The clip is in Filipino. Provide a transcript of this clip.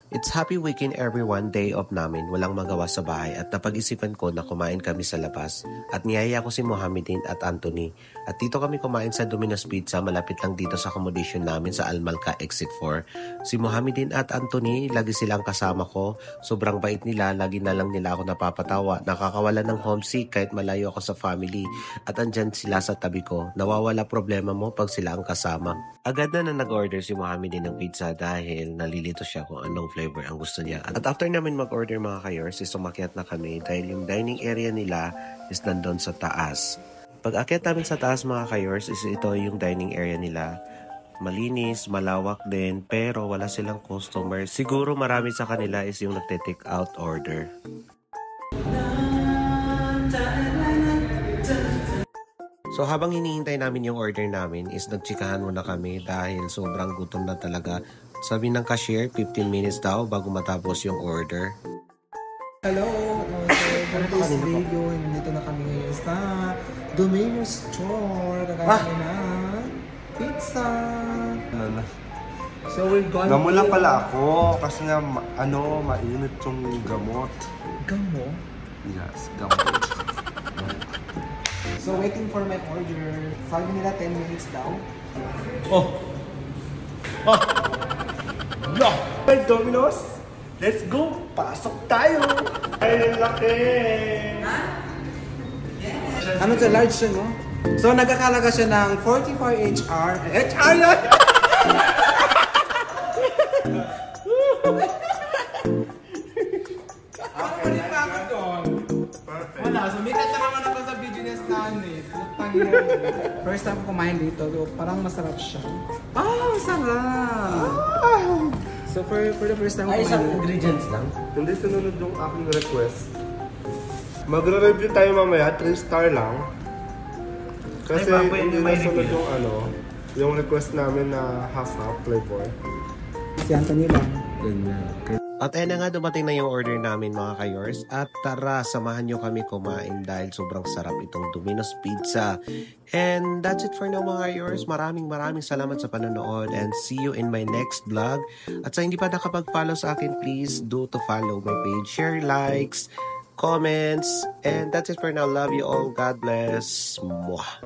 It's happy weekend everyone, day off namin, walang magawa sa bahay at napag-isipan ko na kumain kami sa labas. At niyaya ko si Mohamedin at Anthony. At dito kami kumain sa Domino's Pizza, malapit lang dito sa accommodation namin sa Almalca Exit 4. Si Mohamedin at Anthony, lagi silang kasama ko. Sobrang bait nila, lagi na lang nila ako napapatawa. Nakakawala ng homesick kahit malayo ako sa family. At andyan sila sa tabi ko. Nawawala problema mo pag sila ang kasama. Agad na nag-order si Mohamedin ng pizza dahil nalilito siya kung anong flavor ang gusto niya. At after namin mag-order mga kayors, is umakyat na kami dahil yung dining area nila is nandun sa taas. Pag akyat namin sa taas mga kayors, is ito yung dining area nila. Malinis, malawak din, pero wala silang customer. Siguro marami sa kanila is yung nagte-take out order. So habang hinihintay namin yung order namin is nagtsikahan muna kami dahil sobrang gutom na talaga. Sabi ng cashier, 15 minutes daw bago matapos yung order. Hello! For this video, nandito na kami ngayon sa Domino's Store. Kakain kami na pizza. So we're going Gamot lang pala ako kasi nga mainit yung gamot. Gamot? Yes, gamot. So waiting for my order. Sabi nila 10 minutes daw. No! Hey, Domino's! Let's go! Pasok tayo! Ay, laki! Ano sa large siya, no? So nagkakalaga siya ng 44 HR. HR yun! Wala, sumikat na naman ako sa video niya Stanley. Putang yan. First time ko kumain dito, so parang masarap siya. Masarap! So for the first time ko kumain Isang dito. ingredients lang? Hindi sunod yung aking request. Magre-review tayo mamaya, 3-star lang. Kasi hindi nasunod yung request namin na half-half flavor. Si Anthony lang. At ayun na nga, dumating na yung order namin mga kayors. At tara, samahan nyo kami kumain dahil sobrang sarap itong Domino's Pizza. And that's it for now mga kayors. Maraming salamat sa panonood and see you in my next vlog. At sa hindi pa nakapag-follow sa akin, please do to follow my page. Share, likes, comments. And that's it for now. Love you all. God bless. Mwah.